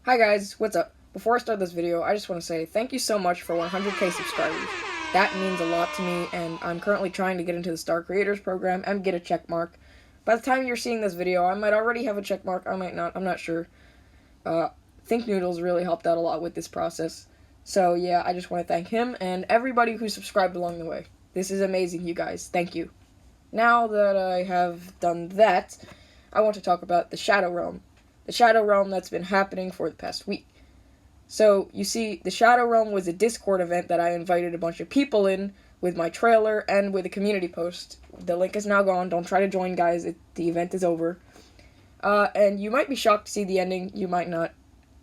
Hi guys, what's up? Before I start this video, I just want to say thank you so much for 100k subscribers. That means a lot to me, and I'm currently trying to get into the Star Creators program and get a check mark. By the time you're seeing this video, I might already have a check mark, I might not, I'm not sure. Think Noodles really helped out a lot with this process. So yeah, I just want to thank him and everybody who subscribed along the way. This is amazing, you guys. Thank you. Now that I have done that, I want to talk about the Shadow Realm. The Shadow Realm that's been happening for the past week. So, you see, the Shadow Realm was a Discord event that I invited a bunch of people in with my trailer and with a community post. The link is now gone. Don't try to join, guys. The event is over. And you might be shocked to see the ending. You might not.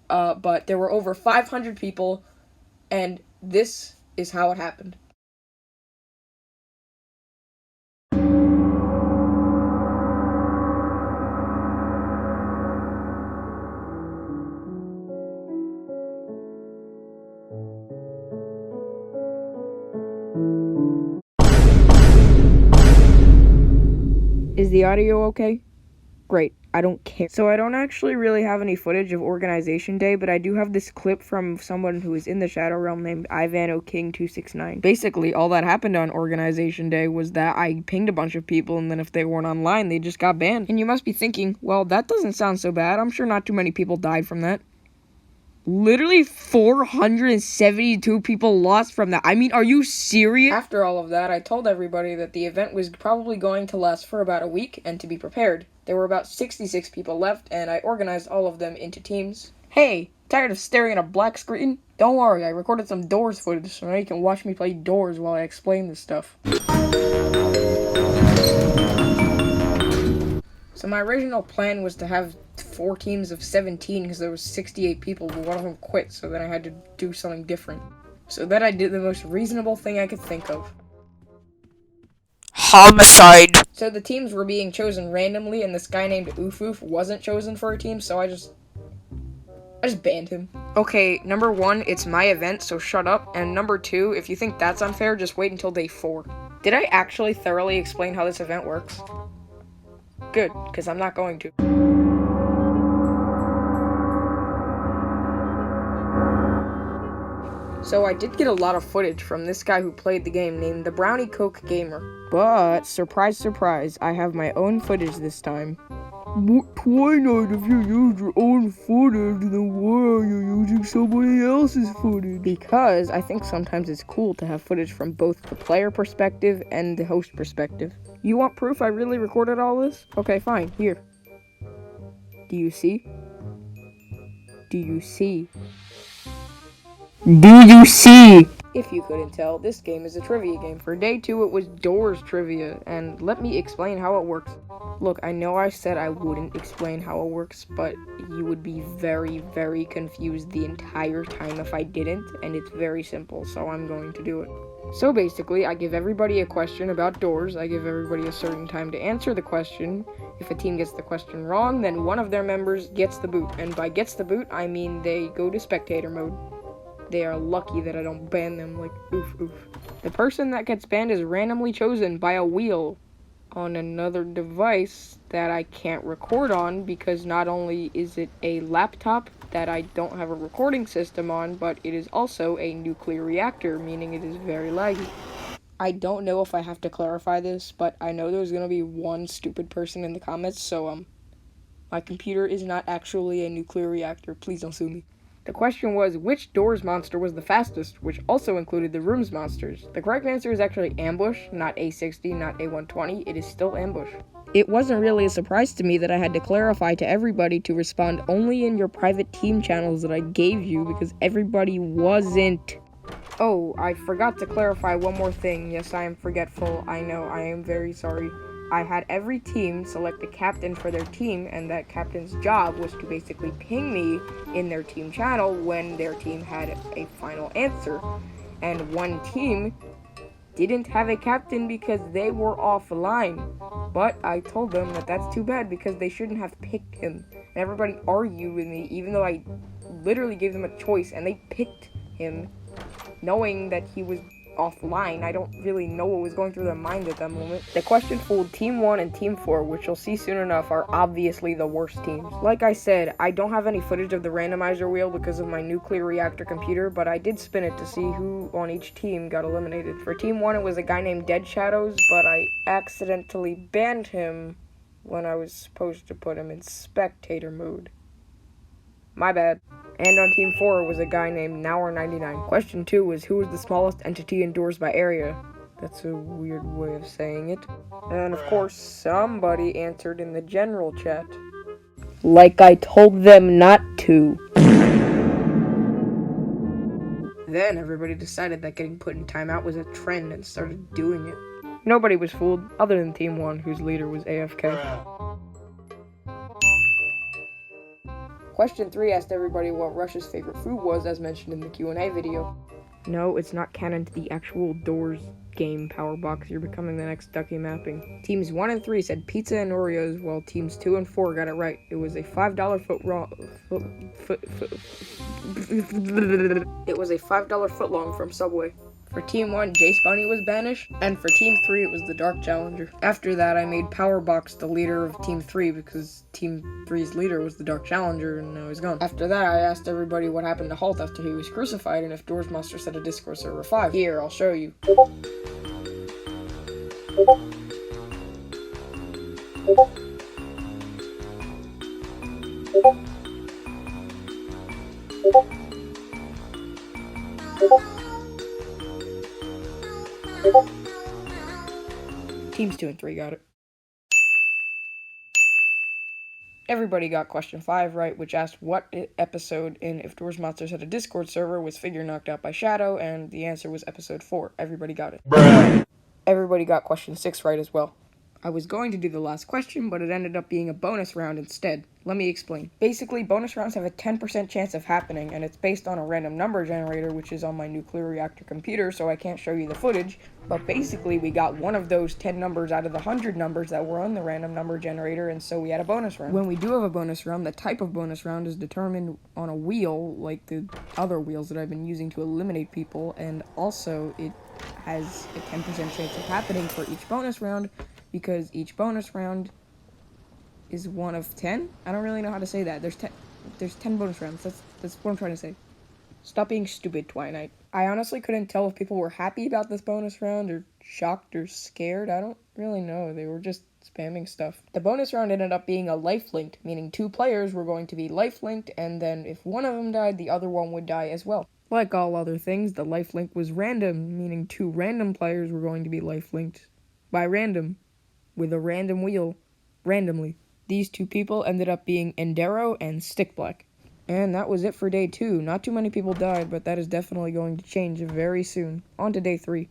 But there were over 500 people, and this is how it happened. Is the audio okay? Great, I don't care. So I don't actually really have any footage of Organization Day, but I do have this clip from someone who is in the Shadow Realm named Ivano King269. Basically, all that happened on Organization Day was that I pinged a bunch of people, and then if they weren't online, they just got banned. And you must be thinking, well, that doesn't sound so bad. I'm sure not too many people died from that. Literally 472 people lost from that. I mean, are you serious? After all of that, I told everybody that the event was probably going to last for about a week and to be prepared. There were about 66 people left, and I organized all of them into teams. Hey, tired of staring at a black screen? Don't worry, I recorded some Doors footage, so now you can watch me play Doors while I explain this stuff. So my original plan was to have 4 teams of 17 because there was 68 people, but one of them quit, so then I had to do something different. So then I did the most reasonable thing I could think of. Homicide. So the teams were being chosen randomly, and this guy named Oof Oof wasn't chosen for a team, so I just banned him. Okay, number 1, it's my event, so shut up, and number 2, if you think that's unfair, just wait until day 4. Did I actually thoroughly explain how this event works? Good, because I'm not going to. So I did get a lot of footage from this guy who played the game named the Brownie Coke Gamer. But, surprise, surprise, I have my own footage this time. But why not? If you use your own footage, then why are you using somebody else's footage? Because I think sometimes it's cool to have footage from both the player perspective and the host perspective. You want proof I really recorded all this? Okay, fine, here. Do you see? Do you see? Do you see? If you couldn't tell, this game is a trivia game. For day 2, it was Doors trivia, and let me explain how it works. Look, I know I said I wouldn't explain how it works, but you would be very, very confused the entire time if I didn't, and it's very simple, so I'm going to do it. So basically, I give everybody a question about Doors. I give everybody a certain time to answer the question. If a team gets the question wrong, then one of their members gets the boot, and by gets the boot, I mean they go to spectator mode. They are lucky that I don't ban them, like, oof, oof. The person that gets banned is randomly chosen by a wheel on another device that I can't record on because not only is it a laptop that I don't have a recording system on, but it is also a nuclear reactor, meaning it is very laggy. I don't know if I have to clarify this, but I know there's gonna be one stupid person in the comments, so, my computer is not actually a nuclear reactor. Please don't sue me. The question was, which Doors monster was the fastest, which also included the Rooms monsters. The correct answer is actually Ambush, not A60, not A120, it is still Ambush. It wasn't really a surprise to me that I had to clarify to everybody to respond only in your private team channels that I gave you, because everybody wasn't. Oh, I forgot to clarify one more thing. Yes, I am forgetful. I know, I am very sorry. I had every team select a captain for their team, and that captain's job was to basically ping me in their team channel when their team had a final answer. And one team didn't have a captain because they were offline. But I told them that that's too bad because they shouldn't have picked him. And everybody argued with me, even though I literally gave them a choice, and they picked him knowing that he was offline. I don't really know what was going through their mind at that moment. The question fooled Team 1 and Team 4, which you'll see soon enough are obviously the worst teams. Like I said, I don't have any footage of the randomizer wheel because of my nuclear reactor computer, but I did spin it to see who on each team got eliminated. For Team 1, it was a guy named Dead Shadows, but I accidentally banned him when I was supposed to put him in spectator mode. My bad. And on Team 4 was a guy named Nower99. Question 2 was who was the smallest entity indoors by area? That's a weird way of saying it. And of course, somebody answered in the general chat. Like I told them not to. Then everybody decided that getting put in timeout was a trend and started doing it. Nobody was fooled, other than Team 1, whose leader was AFK. Question 3 asked everybody what Rush's favorite food was, as mentioned in the Q&A video. No, it's not canon to the actual Doors game Power Box. You're becoming the next Ducky mapping. Teams 1 and 3 said pizza and Oreos, while teams 2 and 4 got it right. It was a $5 It was a $5 footlong from Subway. For Team 1, Jace Bunny was banished, and for Team 3, it was the Dark Challenger. After that, I made Powerbox the leader of Team 3 because Team 3's leader was the Dark Challenger, and now he's gone. After that, I asked everybody what happened to Halt after he was crucified, and if Doors Monster set a Discord server 5. Here, I'll show you. Teams 2 and 3 got it. Everybody got question 5 right, which asked what episode in If Doors Monsters had a Discord server was Figure knocked out by Shadow, and the answer was episode 4. Everybody got it. Bruh. Everybody got question 6 right as well. I was going to do the last question, but it ended up being a bonus round instead. Let me explain. Basically, bonus rounds have a 10% chance of happening, and it's based on a random number generator, which is on my nuclear reactor computer, so I can't show you the footage. But basically, we got one of those 10 numbers out of the 100 numbers that were on the random number generator, and so we had a bonus round. When we do have a bonus round, the type of bonus round is determined on a wheel, like the other wheels that I've been using to eliminate people, and also it has a 10% chance of happening for each bonus round, because each bonus round is one of 10? I don't really know how to say that. There's 10 bonus rounds. That's what I'm trying to say. Stop being stupid, Twilight. I honestly couldn't tell if people were happy about this bonus round or shocked or scared. I don't really know. They were just spamming stuff. The bonus round ended up being a life-linked, meaning 2 players were going to be life-linked, and then if one of them died, the other one would die as well. Like all other things, the life link was random, meaning 2 random players were going to be life-linked by random, with a random wheel, randomly. These 2 people ended up being Endero and Stickblack. And that was it for day 2. Not too many people died, but that is definitely going to change very soon. On to day 3.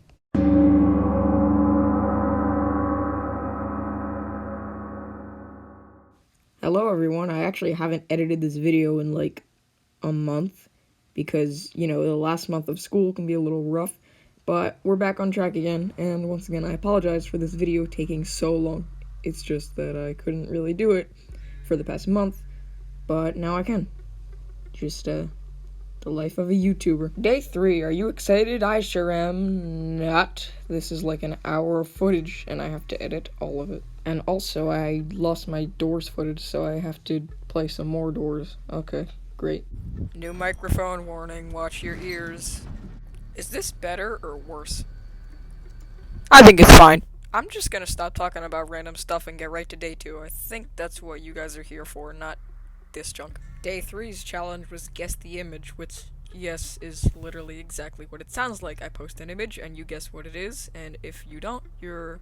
Hello everyone, I actually haven't edited this video in like a month, because, you know, the last month of school can be a little rough, but we're back on track again, and once again, I apologize for this video taking so long. It's just that I couldn't really do it for the past month, but now I can. Just, the life of a YouTuber. Day 3, are you excited? I sure am not. This is like an hour of footage, and I have to edit all of it. And also, I lost my Doors footage, so I have to play some more Doors. Okay, great. New microphone warning, watch your ears. Is this better or worse? I think it's fine. I'm just gonna stop talking about random stuff and get right to day 2. I think that's what you guys are here for, not this junk. Day 3's challenge was guess the image, which, yes, is literally exactly what it sounds like. I post an image and you guess what it is, and if you don't, you're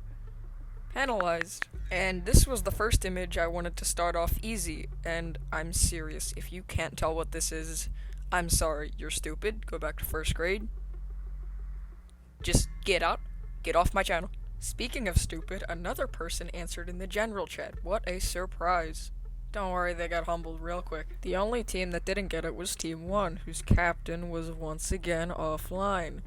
penalized. And this was the first image. I wanted to start off easy, and I'm serious. If you can't tell what this is, I'm sorry, you're stupid. Go back to 1st grade. Just get out. Get off my channel. Speaking of stupid, another person answered in the general chat. What a surprise. Don't worry, they got humbled real quick. The only team that didn't get it was Team 1, whose captain was once again offline.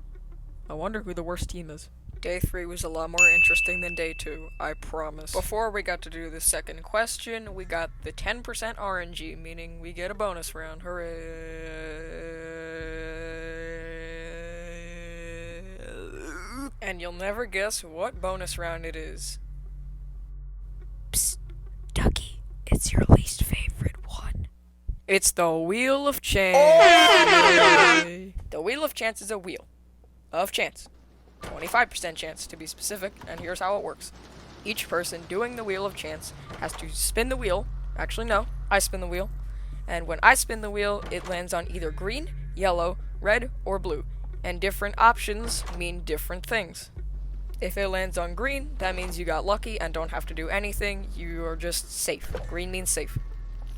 I wonder who the worst team is. Day 3 was a lot more interesting than day 2, I promise. Before we got to do the second question, we got the 10% RNG, meaning we get a bonus round. Hooray! And you'll never guess what bonus round it is. Psst, Ducky, it's your least favorite one. It's the Wheel of Chance. Yay. The Wheel of Chance is a wheel of chance. 25% chance to be specific, and here's how it works. Each person doing the Wheel of Chance has to spin the wheel. Actually, no, I spin the wheel. And when I spin the wheel, it lands on either green, yellow, red, or blue. And different options mean different things. If it lands on green, that means you got lucky and don't have to do anything. You are just safe. Green means safe.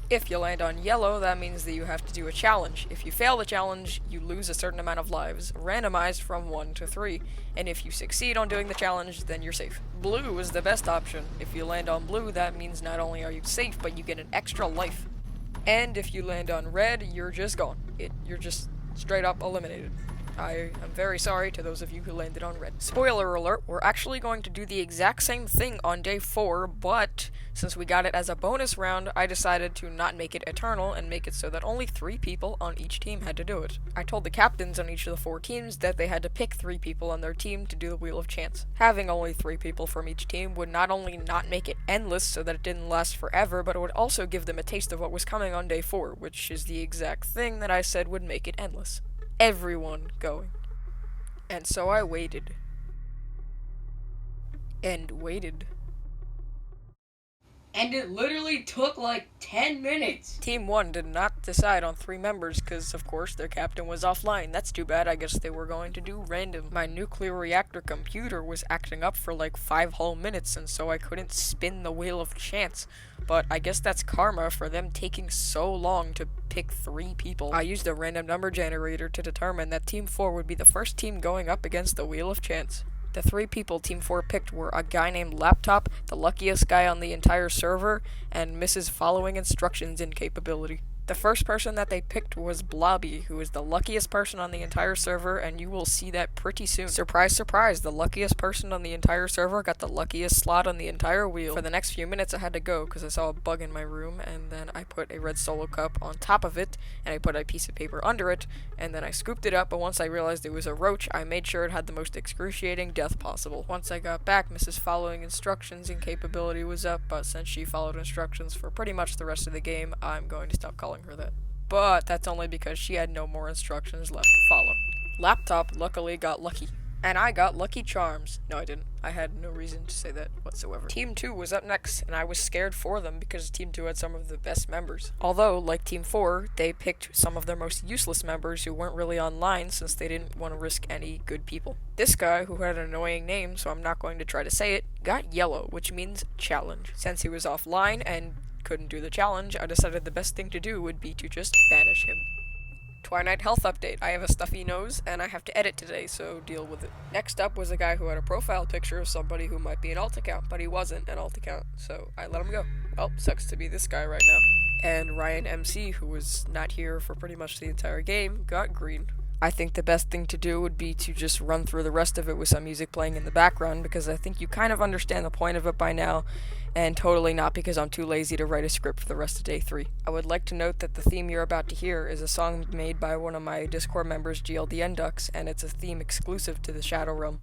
If you land on yellow, that means that you have to do a challenge. If you fail the challenge, you lose a certain amount of lives, randomized from 1 to 3. And if you succeed on doing the challenge, then you're safe. Blue is the best option. If you land on blue, that means not only are you safe, but you get an extra life. And if you land on red, you're just gone. You're just straight up eliminated. I am very sorry to those of you who landed on red. Spoiler alert, we're actually going to do the exact same thing on day 4, but since we got it as a bonus round, I decided to not make it eternal and make it so that only 3 people on each team had to do it. I told the captains on each of the 4 teams that they had to pick 3 people on their team to do the Wheel of Chance. Having only 3 people from each team would not only not make it endless so that it didn't last forever, but it would also give them a taste of what was coming on day 4, which is the exact thing that I said would make it endless. Everyone going. And so I waited. And waited. And it literally took like 10 minutes. Team 1 did not decide on 3 members because, of course, their captain was offline. That's too bad. I guess they were going to do random. My nuclear reactor computer was acting up for like 5 whole minutes, and so I couldn't spin the Wheel of Chance. But I guess that's karma for them taking so long to pick 3 people. I used a random number generator to determine that Team 4 would be the first team going up against the Wheel of Chance. The 3 people Team 4 picked were a guy named Laptop, the luckiest guy on the entire server, and Mrs. Following Instructions incapability. The first person that they picked was Blobby, who is the luckiest person on the entire server, and you will see that pretty soon. Surprise, surprise, the luckiest person on the entire server got the luckiest slot on the entire wheel. For the next few minutes I had to go because I saw a bug in my room, and then I put a red solo cup on top of it, and I put a piece of paper under it, and then I scooped it up, but once I realized it was a roach, I made sure it had the most excruciating death possible. Once I got back, Mrs. Following Instructions incapability was up, but since she followed instructions for pretty much the rest of the game, I'm going to stop calling her that. But that's only because she had no more instructions left to follow. Laptop luckily got lucky. And I got Lucky Charms. No, I didn't. I had no reason to say that whatsoever. Team 2 was up next, and I was scared for them because Team 2 had some of the best members. Although, like Team 4, they picked some of their most useless members who weren't really online since they didn't want to risk any good people. This guy, who had an annoying name, so I'm not going to try to say it, got yellow, which means challenge. Since he was offline and couldn't do the challenge, I decided the best thing to do would be to just banish him. Twilight health update. I have a stuffy nose, and I have to edit today, so deal with it. Next up was a guy who had a profile picture of somebody who might be an alt account, but he wasn't an alt account, so I let him go. Well, sucks to be this guy right now. And Ryan MC, who was not here for pretty much the entire game, got green. I think the best thing to do would be to just run through the rest of it with some music playing in the background, because I think you kind of understand the point of it by now, and totally not because I'm too lazy to write a script for the rest of day 3. I would like to note that the theme you're about to hear is a song made by one of my Discord members, GLDN Ducks, and it's a theme exclusive to the Shadow Realm.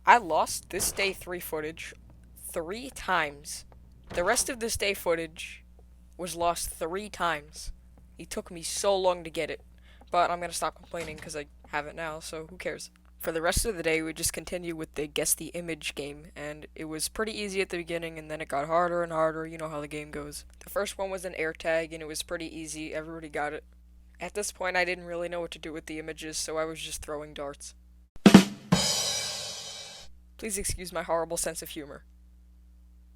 I lost this day 3 footage 3 times. The rest of this day footage was lost 3 times. It took me so long to get it. But I'm gonna stop complaining because I have it now, so who cares? For the rest of the day, we just continue with the guess the image game, and it was pretty easy at the beginning, and then it got harder and harder. You know how the game goes. The first one was an air tag, and it was pretty easy. Everybody got it. At this point, I didn't really know what to do with the images, so I was just throwing darts. Please excuse my horrible sense of humor.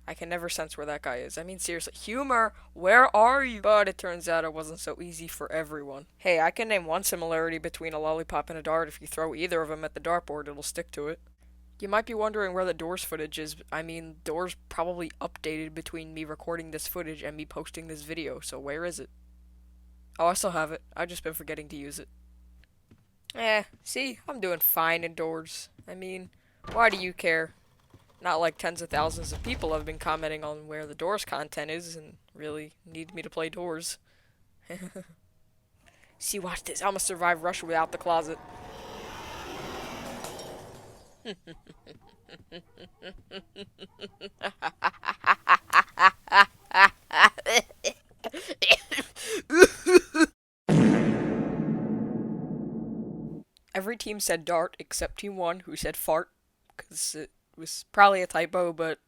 I can never sense where that guy is. I mean, seriously, humor, where are you? But it turns out it wasn't so easy for everyone. Hey, I can name one similarity between a lollipop and a dart. If you throw either of them at the dartboard, it'll stick to it. You might be wondering where the Doors footage is. I mean, Doors probably updated between me recording this footage and me posting this video, so where is it? Oh, I still have it. I've just been forgetting to use it. See, I'm doing fine indoors. I mean, why do you care? Not like tens of thousands of people have been commenting on where the Doors content is and really need me to play Doors. See, watch this. I'm gonna survive Russia without the closet. Every team said dart except Team 1, who said fart, because it was probably a typo, but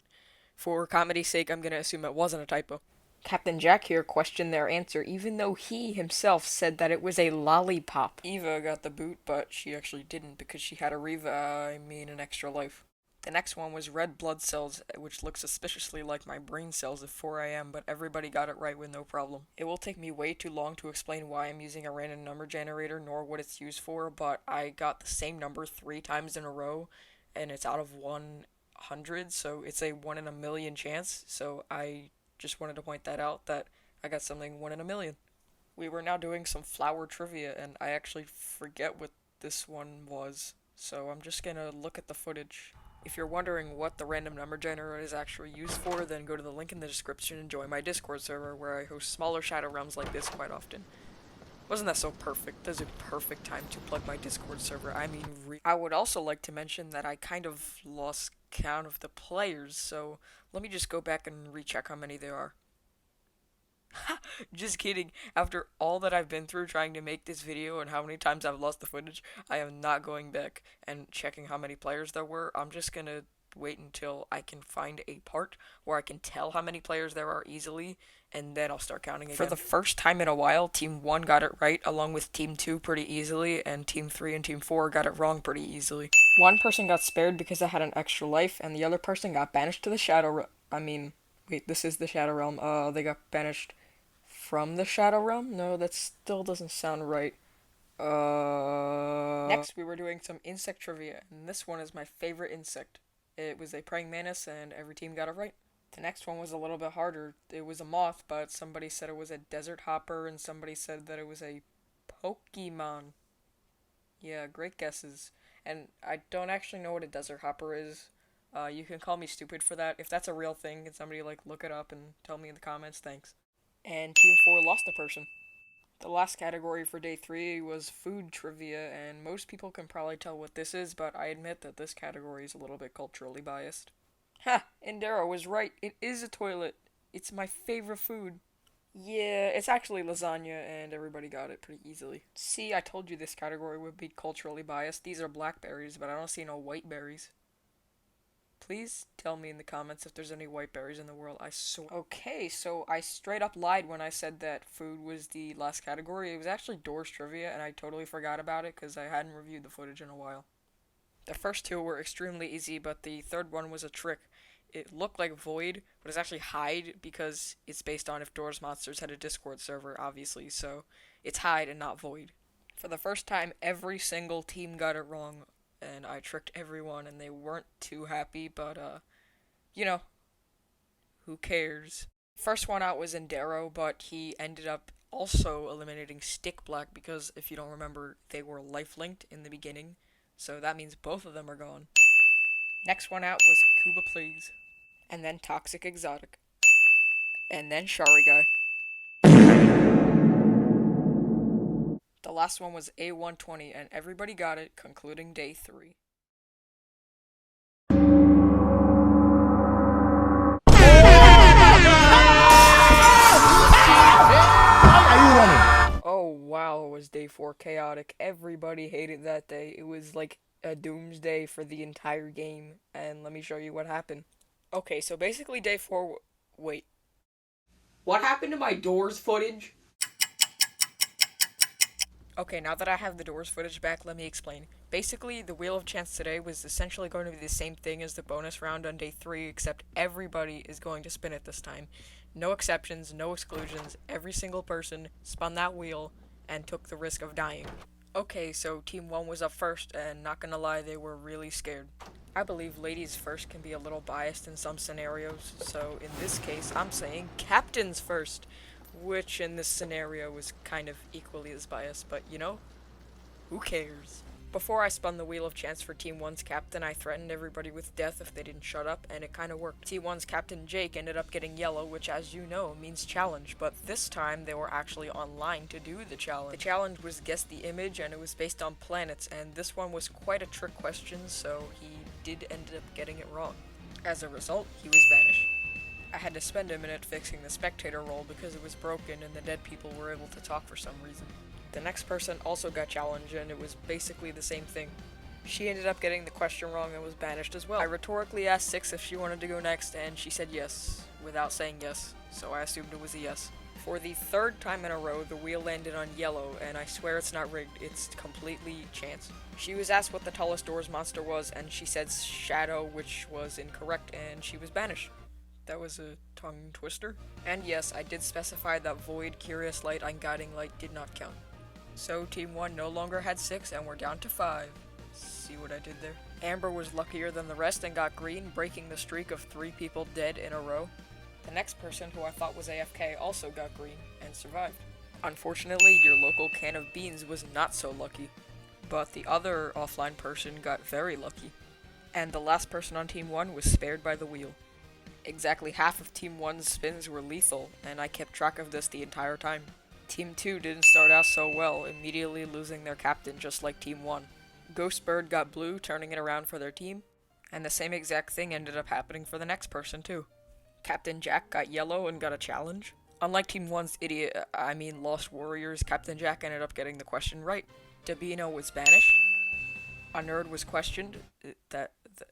for comedy's sake, I'm gonna assume it wasn't a typo. Captain Jack here questioned their answer, even though he himself said that it was a lollipop. Eva got the boot, but she actually didn't because she had an extra life. The next one was red blood cells, which look suspiciously like my brain cells at 4 a.m., but everybody got it right with no problem. It will take me way too long to explain why I'm using a random number generator, nor what it's used for, but I got the same number 3 times in a row, and it's out of 100, so it's a 1 in a million chance, so I just wanted to point that out, that I got something 1 in a million. We were now doing some flower trivia, and I actually forget what this one was, so I'm just gonna look at the footage. If you're wondering what the random number generator is actually used for, then go to the link in the description and join my Discord server, where I host smaller Shadow Realms like this quite often. Wasn't that so perfect? That's a perfect time to plug my Discord server. I mean, I would also like to mention that I kind of lost count of the players, so let me just go back and recheck how many there are. Just kidding. After all that I've been through trying to make this video and how many times I've lost the footage, I am not going back and checking how many players there were. I'm just gonna wait until I can find a part where I can tell how many players there are easily, and then I'll start counting again. For the first time in a while, Team 1 got it right, along with Team 2 pretty easily, and Team 3 and Team 4 got it wrong pretty easily. One person got spared because they had an extra life, and the other person got banished to the Shadow Realm. Wait, this is the Shadow Realm. They got banished from the Shadow Realm? No, that still doesn't sound right. Next, we were doing some insect trivia, and this one is my favorite insect. It was a praying mantis, and every team got it right. The next one was a little bit harder. It was a moth, but somebody said it was a desert hopper, and somebody said that it was a Pokemon. Yeah, great guesses. And I don't actually know what a desert hopper is. You can call me stupid for that. If that's a real thing, can somebody, look it up and tell me in the comments? Thanks. And Team 4 lost a person. The last category for day 3 was food trivia, and most people can probably tell what this is, but I admit that this category is a little bit culturally biased. Ha! Indero was right. It is a toilet. It's my favorite food. Yeah, it's actually lasagna, and everybody got it pretty easily. See, I told you this category would be culturally biased. These are blackberries, but I don't see no white berries. Please tell me in the comments if there's any white berries in the world. I swear. Okay, so I straight up lied when I said that food was the last category. It was actually Doors trivia, and I totally forgot about it because I hadn't reviewed the footage in a while. The first 2 were extremely easy, but the third one was a trick. It looked like Void, but it's actually Hide because it's based on if Doors Monsters had a Discord server, obviously, so it's Hide and not Void. For the first time, every single team got it wrong, and I tricked everyone, and they weren't too happy, but, who cares? First one out was Indero, but he ended up also eliminating Stick Black, because if you don't remember, they were life-linked in the beginning, so that means both of them are gone. Next one out was Cuba Please, and then Toxic Exotic, and then Shari Guy. The last one was A120, and everybody got it, concluding day 3. day 4 chaotic. Everybody hated that day. It was like a doomsday for the entire game, and let me show you what happened. Okay, so basically day 4. Wait. What happened to my doors footage? Okay, now that I have the doors footage back, let me explain. Basically, the Wheel of Chance today was essentially going to be the same thing as the bonus round on day 3, except everybody is going to spin it this time. No exceptions, no exclusions. Every single person spun that wheel and took the risk of dying. Okay, so Team 1 was up first, and not gonna lie, they were really scared. I believe ladies first can be a little biased in some scenarios, so in this case, I'm saying captains first, which in this scenario was kind of equally as biased, but you know, who cares? Before I spun the Wheel of Chance for Team 1's captain, I threatened everybody with death if they didn't shut up, and it kinda worked. Team 1's captain Jake ended up getting yellow, which as you know means challenge, but this time they were actually online to do the challenge. The challenge was guess the image, and it was based on planets, and this one was quite a trick question, so he did end up getting it wrong. As a result, he was banished. I had to spend a minute fixing the spectator role because it was broken and the dead people were able to talk for some reason. The next person also got challenged, and it was basically the same thing. She ended up getting the question wrong and was banished as well. I rhetorically asked Six if she wanted to go next, and she said yes, without saying yes, so I assumed it was a yes. For the third time in a row, the wheel landed on yellow, and I swear it's not rigged, it's completely chance. She was asked what the tallest doors monster was, and she said Shadow, which was incorrect, and she was banished. That was a tongue twister. And yes, I did specify that Void, Curious Light, and Guiding Light did not count. So Team 1 no longer had 6, and we're down to 5. See what I did there? Amber was luckier than the rest and got green, breaking the streak of 3 people dead in a row. The next person, who I thought was AFK, also got green and survived. Unfortunately, your local can of beans was not so lucky, but the other offline person got very lucky. And the last person on Team 1 was spared by the wheel. Exactly half of Team 1's spins were lethal, and I kept track of this the entire time. Team 2 didn't start out so well, immediately losing their captain just like Team 1. Ghostbird got blue, turning it around for their team, and the same exact thing ended up happening for the next person too. Captain Jack got yellow and got a challenge. Unlike Team 1's Lost Warriors, Captain Jack ended up getting the question right. Dabino was banished. A nerd was questioned.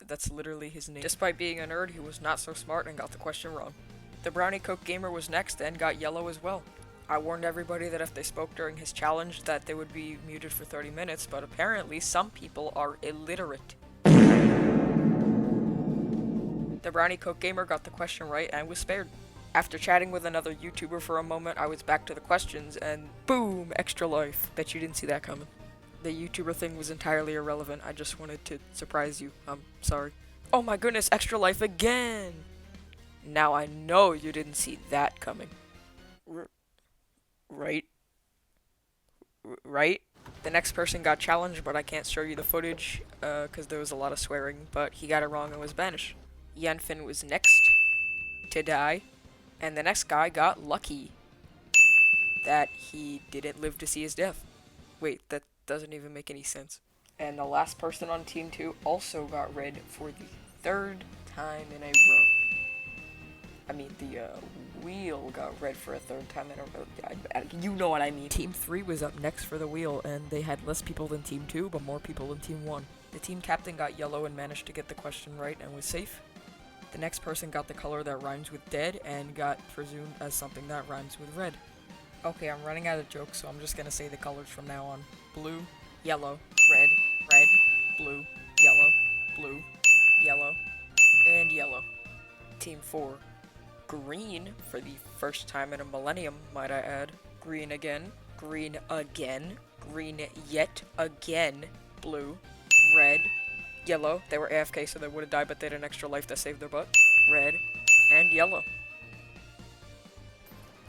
That's literally his name. Despite being a nerd, he was not so smart and got the question wrong. The Brownie Coke Gamer was next and got yellow as well. I warned everybody that if they spoke during his challenge that they would be muted for 30 minutes, but apparently some people are illiterate. The Brownie Coke Gamer got the question right and was spared. After chatting with another YouTuber for a moment, I was back to the questions and boom, extra life. Bet you didn't see that coming. The YouTuber thing was entirely irrelevant. I just wanted to surprise you. I'm sorry. Oh my goodness, extra life again! Now I know you didn't see that coming. Right? Right? The next person got challenged, but I can't show you the footage, because there was a lot of swearing, but he got it wrong and was banished. Yanfin was next to die, and the next guy got lucky that he didn't live to see his death. Wait, that doesn't even make any sense. And the last person on Team 2 also got red for the 3rd time in a row. The wheel got red for a 3rd time in a row. You know what I mean. Team 3 was up next for the wheel, and they had less people than Team 2, but more people than Team 1. The team captain got yellow and managed to get the question right and was safe. The next person got the color that rhymes with dead and got presumed as something that rhymes with red. Okay, I'm running out of jokes, so I'm just gonna say the colors from now on. Blue, yellow, red, red, blue, yellow, and yellow. Team 4. Green, for the first time in a millennium, might I add. Green again, green again, green yet again, blue, red, yellow. They were AFK, so they would have died, but they had an extra life that saved their butt. Red, and yellow.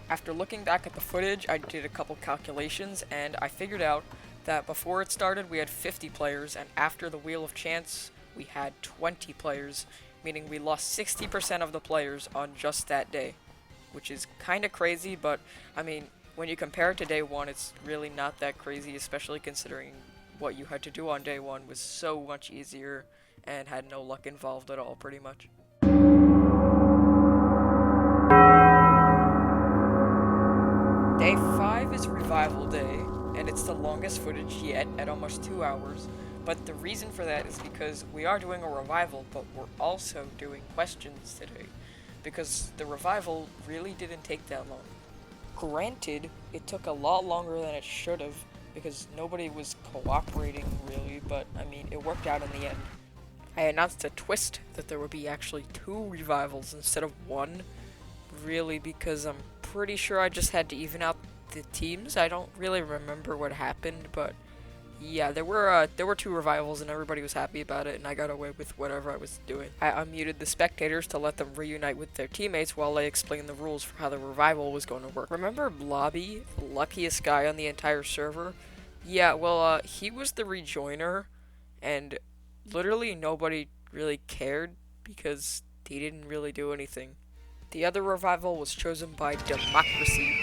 After looking back at the footage, I did a couple calculations, and I figured out that before it started, we had 50 players, and after the Wheel of Chance, we had 20 players, meaning we lost 60% of the players on just that day, which is kind of crazy, but, when you compare it to day 1, it's really not that crazy, especially considering what you had to do on day 1 was so much easier and had no luck involved at all, pretty much. Day 5 is Revival Day, and it's the longest footage yet at almost 2 hours. But the reason for that is because we are doing a revival, but we're also doing questions today. Because the revival really didn't take that long. Granted, it took a lot longer than it should have because nobody was cooperating really, but I mean, it worked out in the end. I announced a twist that there would be actually two revivals instead of one, really because I'm pretty sure I just had to even out the teams. I don't really remember what happened, but yeah, there were two revivals and everybody was happy about it, and I got away with whatever I was doing. I unmuted the spectators to let them reunite with their teammates while I explained the rules for how the revival was going to work. Remember Lobby, the luckiest guy on the entire server? Yeah, well, he was the rejoiner, and literally nobody really cared because he didn't really do anything. The other revival was chosen by democracy,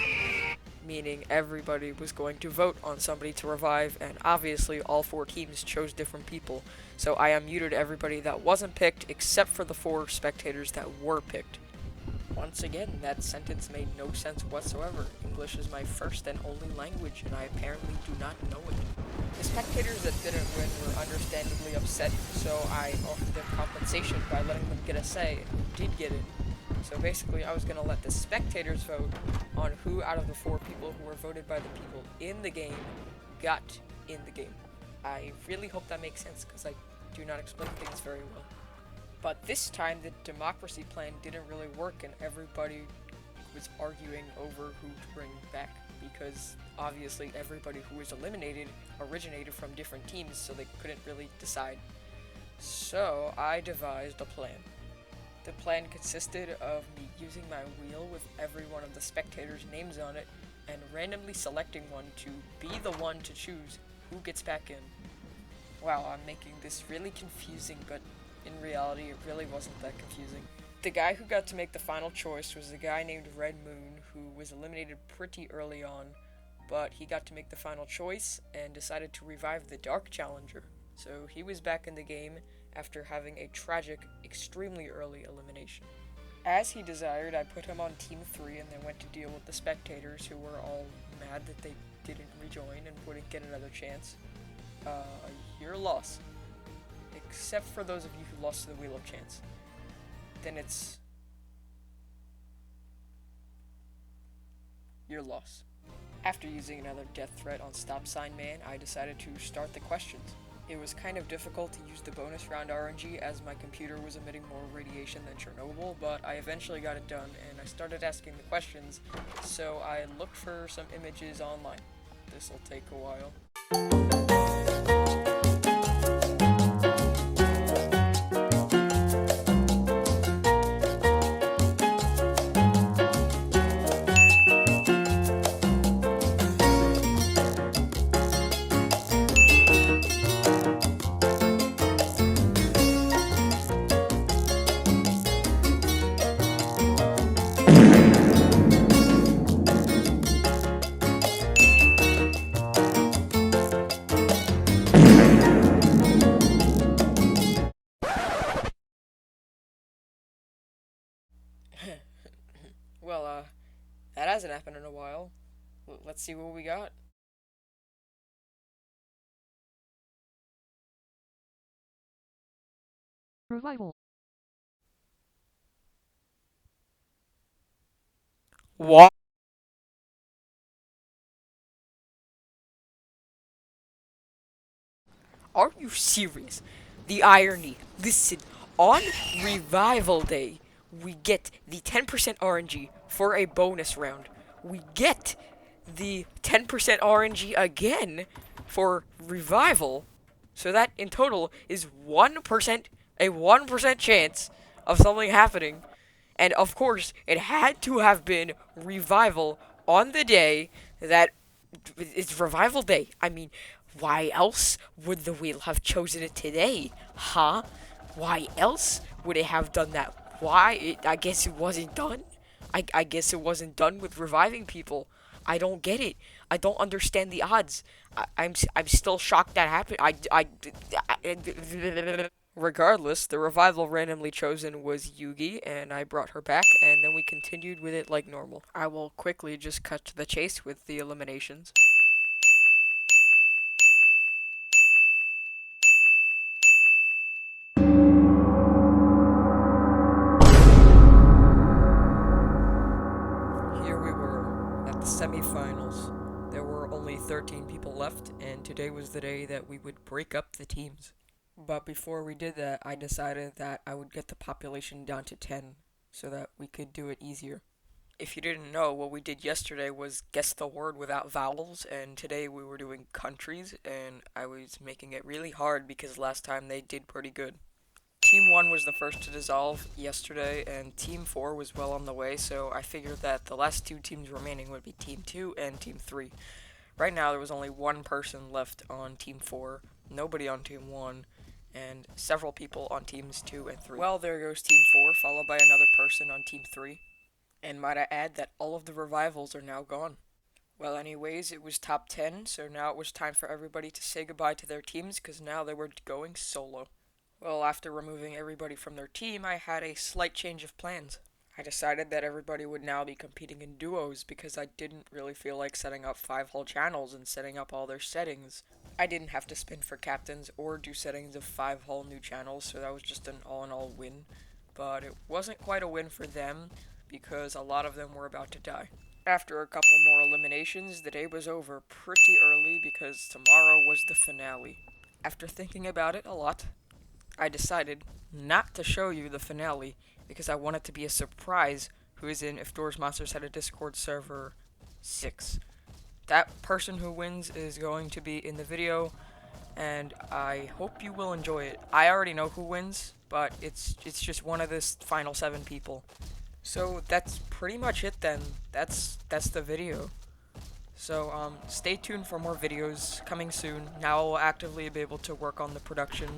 meaning everybody was going to vote on somebody to revive, and obviously all four teams chose different people. So I unmuted everybody that wasn't picked except for the four spectators that were picked. Once again, that sentence made no sense whatsoever. English is my first and only language, and I apparently do not know it. The spectators that didn't win were understandably upset, so I offered them compensation by letting them get a say, who did get it. So basically, I was going to let the spectators vote on who out of the four people who were voted by the people in the game got in the game. I really hope that makes sense because I do not explain things very well. But this time, the democracy plan didn't really work, and everybody was arguing over who to bring back because obviously everybody who was eliminated originated from different teams, so they couldn't really decide. So I devised a plan. The plan consisted of me using my wheel with every one of the spectators' names on it and randomly selecting one to be the one to choose who gets back in. Wow, I'm making this really confusing, but in reality, it really wasn't that confusing. The guy who got to make the final choice was a guy named Red Moon, who was eliminated pretty early on, but he got to make the final choice and decided to revive the Dark Challenger. So he was back in the game after having a tragic, extremely early elimination. As he desired, I put him on Team 3 and then went to deal with the spectators who were all mad that they didn't rejoin and wouldn't get another chance. Your loss. Except for those of you who lost to the Wheel of Chance. Then it's your loss. After using another death threat on Stop Sign Man, I decided to start the questions. It was kind of difficult to use the bonus round RNG as my computer was emitting more radiation than Chernobyl, but I eventually got it done and I started asking the questions, so I looked for some images online. This'll take a while. Well, that hasn't happened in a while. Let's see what we got. Revival. What? Are you serious? The irony. Listen, on Revival Day, we get the 10% RNG for a bonus round. We get the 10% RNG again for Revival. So that in total is 1%, a 1% chance of something happening. And of course, it had to have been Revival on the day that it's Revival Day. I mean, why else would the wheel have chosen it today? Huh? Why else would it have done that? I guess it wasn't done. I guess it wasn't done with reviving people. I don't get it. I don't understand the odds. I'm still shocked that happened. Regardless, the revival randomly chosen was Yugi, and I brought her back, and then we continued with it like normal. I will quickly just cut to the chase with the eliminations. semifinals. There were only 13 people left, and today was the day that we would break up the teams. But before we did that, I decided that I would get the population down to 10 so that we could do it easier. If you didn't know, what we did yesterday was guess the word without vowels, and today we were doing countries, and I was making it really hard because last time they did pretty good. Team 1 was the first to dissolve yesterday, and Team 4 was well on the way, so I figured that the last two teams remaining would be Team 2 and Team 3. Right now, there was only one person left on Team 4, nobody on Team 1, and several people on Teams 2 and 3. Well, there goes Team 4, followed by another person on Team 3. And might I add that all of the revivals are now gone. Well, anyways, it was top 10, so now it was time for everybody to say goodbye to their teams because now they were going solo. Well, after removing everybody from their team, I had a slight change of plans. I decided that everybody would now be competing in duos because I didn't really feel like setting up 5 whole channels and setting up all their settings. I didn't have to spin for captains or do settings of 5 whole new channels, so that was just an all-in-all win. But it wasn't quite a win for them because a lot of them were about to die. After a couple more eliminations, the day was over pretty early because tomorrow was the finale. After thinking about it a lot, I decided not to show you the finale because I want it to be a surprise who is in If Doors Monsters Had a Discord server 6. That person who wins is going to be in the video, and I hope you will enjoy it. I already know who wins, but it's just one of the final 7 people. So that's pretty much it then. That's the video. So stay tuned for more videos coming soon. Now I'll actively be able to work on the production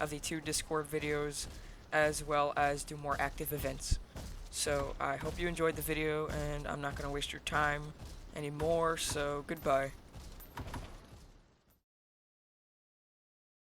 of the 2 Discord videos as well as do more active events. So I hope you enjoyed the video, and I'm not going to waste your time anymore, so goodbye.